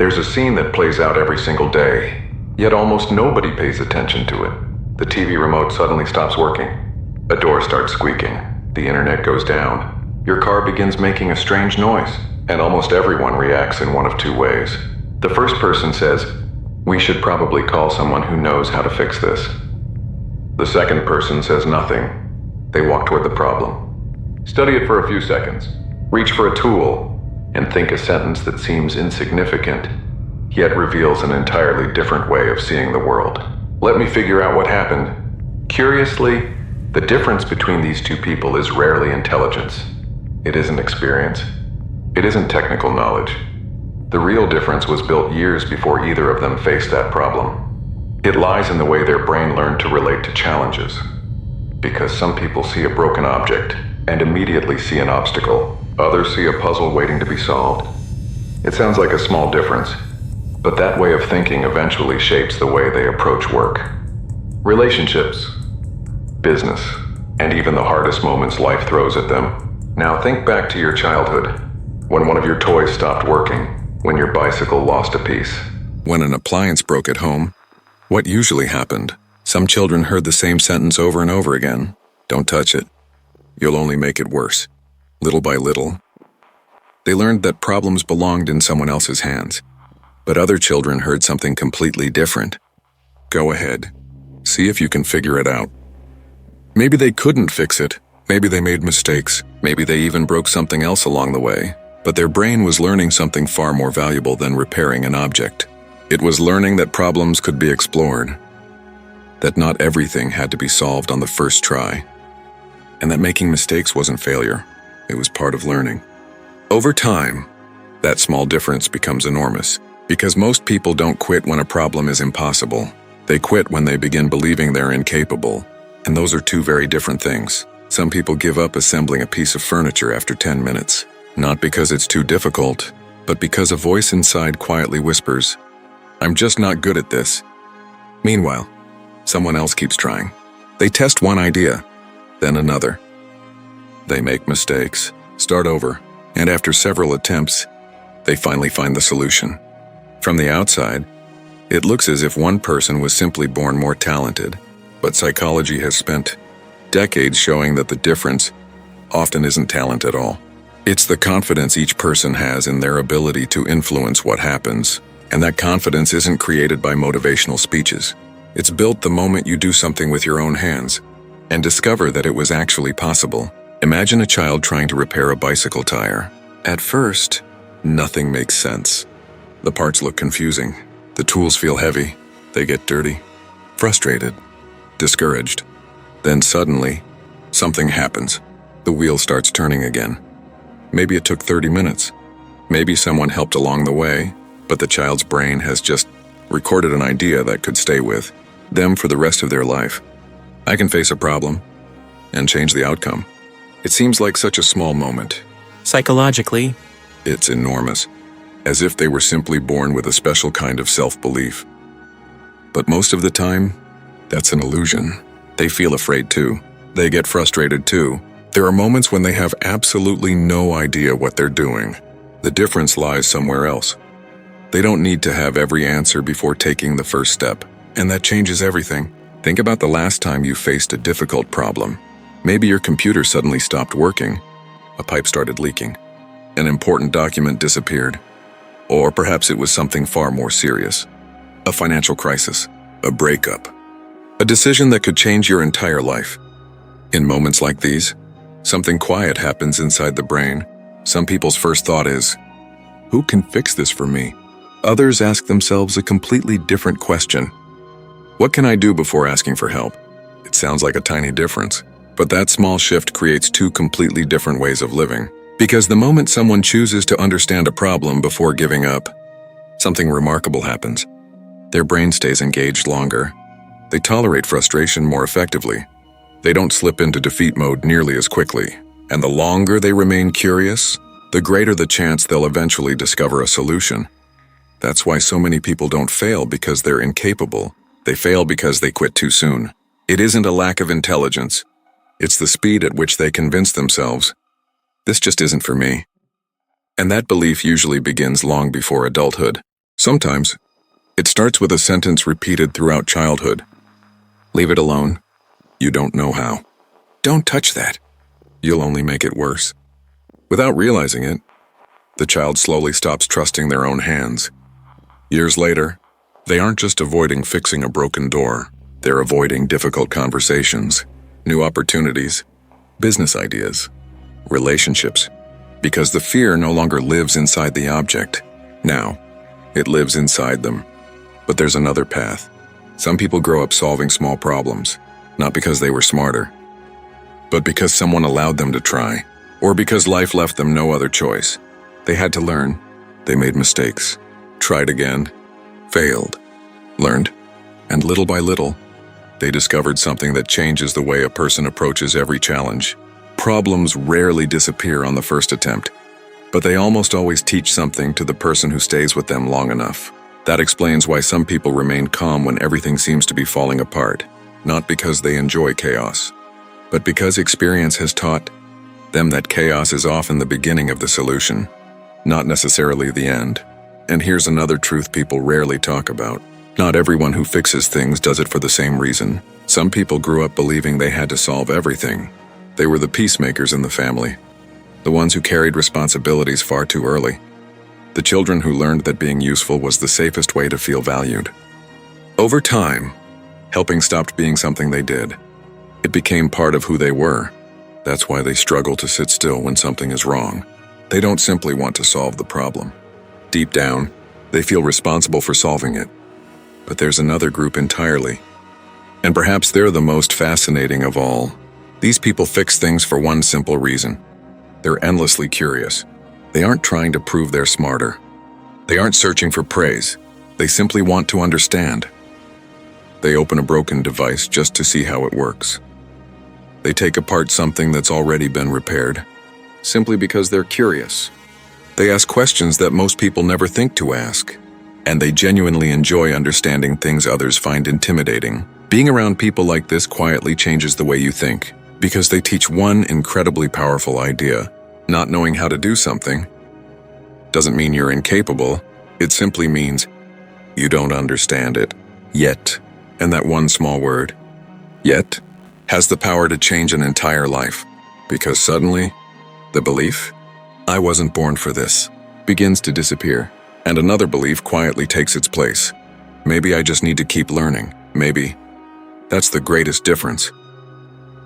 There's a scene that plays out every single day, yet almost nobody pays attention to it. The TV remote suddenly stops working. A door starts squeaking. The internet goes down. Your car begins making a strange noise, and almost everyone reacts in one of two ways. The first person says, "We should probably call someone who knows how to fix this." The second person says nothing. They walk toward the problem. Study it for a few seconds. Reach for a tool, and think a sentence that seems insignificant, yet reveals an entirely different way of seeing the world. Let me figure out what happened. Curiously, the difference between these two people is rarely intelligence. It isn't experience. It isn't technical knowledge. The real difference was built years before either of them faced that problem. It lies in the way their brain learned to relate to challenges. Because some people see a broken object and immediately see an obstacle. Others see a puzzle waiting to be solved. It sounds like a small difference, but that way of thinking eventually shapes the way they approach work, relationships, business, and even the hardest moments life throws at them. Now think back to your childhood, when one of your toys stopped working, when your bicycle lost a piece. When an appliance broke at home, what usually happened? Some children heard the same sentence over and over again. Don't touch it. You'll only make it worse. Little by little, they learned that problems belonged in someone else's hands. But other children heard something completely different. Go ahead. See if you can figure it out. Maybe they couldn't fix it. Maybe they made mistakes. Maybe they even broke something else along the way. But their brain was learning something far more valuable than repairing an object. It was learning that problems could be explored, that not everything had to be solved on the first try, and that making mistakes wasn't failure. It was part of learning. Over time, that small difference becomes enormous, because most people don't quit when a problem is impossible. They quit when they begin believing they're incapable, and those are two very different things. Some people give up assembling a piece of furniture after 10 minutes, not because it's too difficult, but because a voice inside quietly whispers, "I'm just not good at this." Meanwhile, someone else keeps trying. They test one idea, then another. They make mistakes, start over, and after several attempts, they finally find the solution. From the outside, it looks as if one person was simply born more talented, but psychology has spent decades showing that the difference often isn't talent at all. It's the confidence each person has in their ability to influence what happens, and that confidence isn't created by motivational speeches. It's built the moment you do something with your own hands and discover that it was actually possible. Imagine a child trying to repair a bicycle tire. At first, nothing makes sense. The parts look confusing. The tools feel heavy. They get dirty, frustrated, discouraged. Then suddenly, something happens. The wheel starts turning again. Maybe it took 30 minutes. Maybe someone helped along the way, but the child's brain has just recorded an idea that could stay with them for the rest of their life. I can face a problem and change the outcome. It seems like such a small moment. Psychologically, It's enormous, as if they were simply born with a special kind of self-belief. But most of the time, that's an illusion. They feel afraid too. They get frustrated too. There are moments when they have absolutely no idea what they're doing. The difference lies somewhere else. They don't need to have every answer before taking the first step, and that changes everything. Think about the last time you faced a difficult problem. Maybe your computer suddenly stopped working, a pipe started leaking, an important document disappeared, or perhaps it was something far more serious. A financial crisis, a breakup, a decision that could change your entire life. In moments like these, something quiet happens inside the brain. Some people's first thought is, "Who can fix this for me?" Others ask themselves a completely different question. What can I do before asking for help? It sounds like a tiny difference, but that small shift creates two completely different ways of living. Because the moment someone chooses to understand a problem before giving up, something remarkable happens. Their brain stays engaged longer. They tolerate frustration more effectively. They don't slip into defeat mode nearly as quickly. And the longer they remain curious, the greater the chance they'll eventually discover a solution. That's why so many people don't fail because they're incapable. They fail because they quit too soon. It isn't a lack of intelligence. It's the speed at which they convince themselves, "This just isn't for me." And that belief usually begins long before adulthood. Sometimes, it starts with a sentence repeated throughout childhood. Leave it alone. You don't know how. Don't touch that. You'll only make it worse. Without realizing it, the child slowly stops trusting their own hands. Years later, they aren't just avoiding fixing a broken door. They're avoiding difficult conversations, new opportunities, business ideas, relationships, because the fear no longer lives inside the object. Now, it lives inside them. But there's another path. Some people grow up solving small problems, not because they were smarter, but because someone allowed them to try, or because life left them no other choice. They had to learn. They made mistakes, tried again, failed, learned, and little by little, they discovered something that changes the way a person approaches every challenge. Problems rarely disappear on the first attempt, but they almost always teach something to the person who stays with them long enough. That explains why some people remain calm when everything seems to be falling apart, not because they enjoy chaos, but because experience has taught them that chaos is often the beginning of the solution, not necessarily the end. And here's another truth people rarely talk about. Not everyone who fixes things does it for the same reason. Some people grew up believing they had to solve everything. They were the peacemakers in the family, the ones who carried responsibilities far too early, the children who learned that being useful was the safest way to feel valued. Over time, helping stopped being something they did. It became part of who they were. That's why they struggle to sit still when something is wrong. They don't simply want to solve the problem. Deep down, they feel responsible for solving it. But there's another group entirely. And perhaps they're the most fascinating of all. These people fix things for one simple reason. They're endlessly curious. They aren't trying to prove they're smarter. They aren't searching for praise. They simply want to understand. They open a broken device just to see how it works. They take apart something that's already been repaired, simply because they're curious. They ask questions that most people never think to ask, and they genuinely enjoy understanding things others find intimidating. Being around people like this quietly changes the way you think, because they teach one incredibly powerful idea. Not knowing how to do something doesn't mean you're incapable. It simply means you don't understand it yet. And that one small word, yet, has the power to change an entire life. Because suddenly, the belief, I wasn't born for this, begins to disappear. And another belief quietly takes its place. Maybe I just need to keep learning. Maybe. That's the greatest difference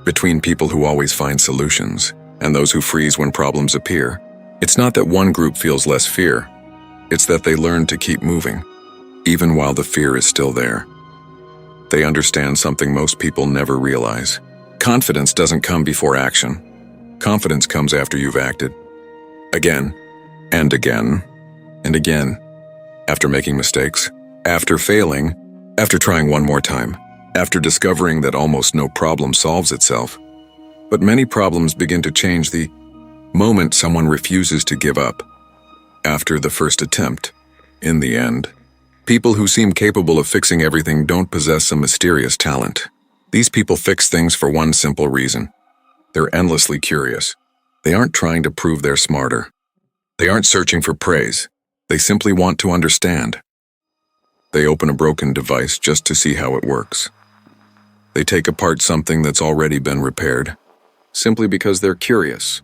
between people who always find solutions and those who freeze when problems appear. It's not that one group feels less fear. It's that they learn to keep moving, even while the fear is still there. They understand something most people never realize. Confidence doesn't come before action. Confidence comes after you've acted. Again, and again, and again. After making mistakes, after failing, after trying one more time, after discovering that almost no problem solves itself. But many problems begin to change the moment someone refuses to give up. After the first attempt, in the end, people who seem capable of fixing everything don't possess some mysterious talent. These people fix things for one simple reason. They're endlessly curious. They aren't trying to prove they're smarter. They aren't searching for praise. They simply want to understand. They open a broken device just to see how it works. They take apart something that's already been repaired, simply because they're curious.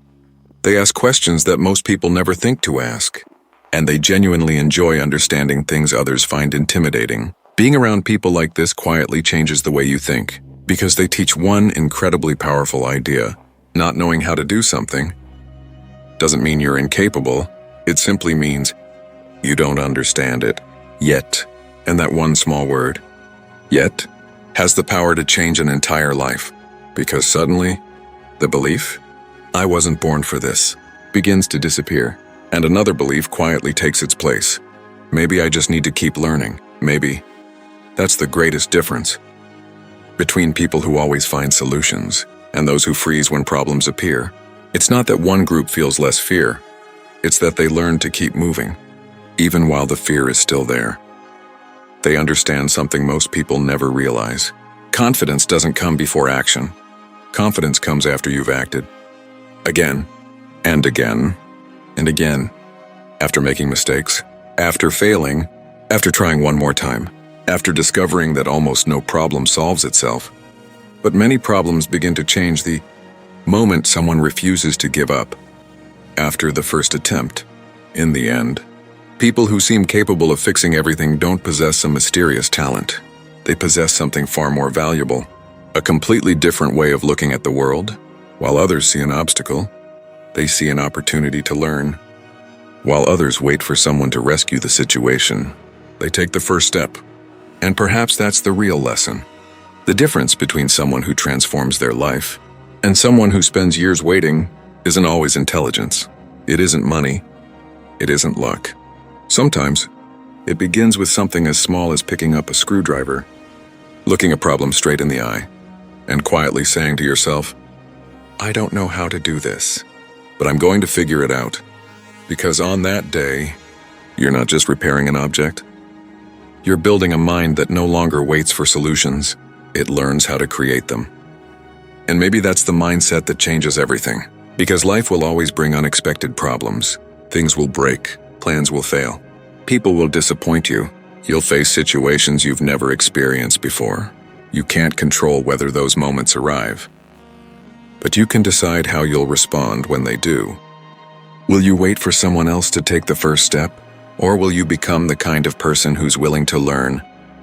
They ask questions that most people never think to ask, and they genuinely enjoy understanding things others find intimidating. Being around people like this quietly changes the way you think, because they teach one incredibly powerful idea. Not knowing how to do something doesn't mean you're incapable. It simply means you don't understand it yet. And that one small word, yet, has the power to change an entire life. Because suddenly, the belief, I wasn't born for this, begins to disappear. And another belief quietly takes its place. Maybe I just need to keep learning. Maybe. That's the greatest difference between people who always find solutions and those who freeze when problems appear. It's not that one group feels less fear. It's that they learn to keep moving, even while the fear is still there. They understand something most people never realize. Confidence doesn't come before action. Confidence comes after you've acted. Again, and again, and again. After making mistakes, after failing, After trying one more time, after discovering that almost no problem solves itself, but many problems begin to change the moment someone refuses to give up. After the first attempt, in the end, people who seem capable of fixing everything don't possess some mysterious talent. They possess something far more valuable, a completely different way of looking at the world. While others see an obstacle, they see an opportunity to learn. While others wait for someone to rescue the situation, they take the first step. And perhaps that's the real lesson. The difference between someone who transforms their life and someone who spends years waiting isn't always intelligence. It isn't money. It isn't luck. Sometimes, it begins with something as small as picking up a screwdriver, looking a problem straight in the eye, and quietly saying to yourself, "I don't know how to do this, but I'm going to figure it out." Because on that day, you're not just repairing an object. You're building a mind that no longer waits for solutions. It learns how to create them. And maybe that's the mindset that changes everything. Because life will always bring unexpected problems. Things will break, plans will fail. People will disappoint you. You'll face situations you've never experienced before. You can't control whether those moments arrive. But you can decide how you'll respond when they do. Will you wait for someone else to take the first step? Or will you become the kind of person who's willing to learn,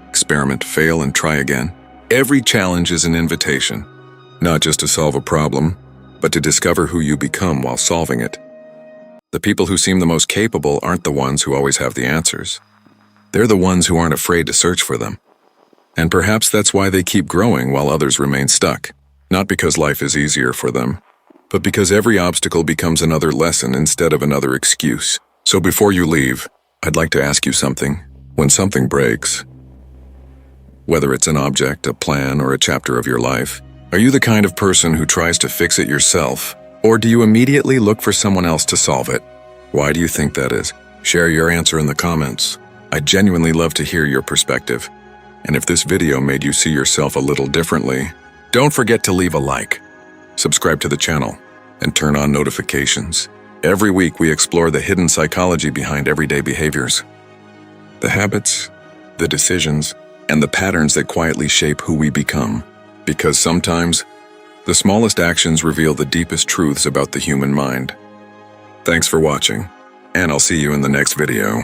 experiment, fail, and try again? Every challenge is an invitation, not just to solve a problem, but to discover who you become while solving it. The people who seem the most capable aren't the ones who always have the answers. They're the ones who aren't afraid to search for them. And perhaps that's why they keep growing while others remain stuck. Not because life is easier for them, but because every obstacle becomes another lesson instead of another excuse. So before you leave, I'd like to ask you something. When something breaks, whether it's an object, a plan, or a chapter of your life, are you the kind of person who tries to fix it yourself? Or do you immediately look for someone else to solve it? Why do you think that is? Share your answer in the comments. I genuinely love to hear your perspective. And if this video made you see yourself a little differently, don't forget to leave a like, subscribe to the channel, and turn on notifications. Every week we explore the hidden psychology behind everyday behaviors. The habits, the decisions, and the patterns that quietly shape who we become. Because sometimes, the smallest actions reveal the deepest truths about the human mind. Thanks for watching, and I'll see you in the next video.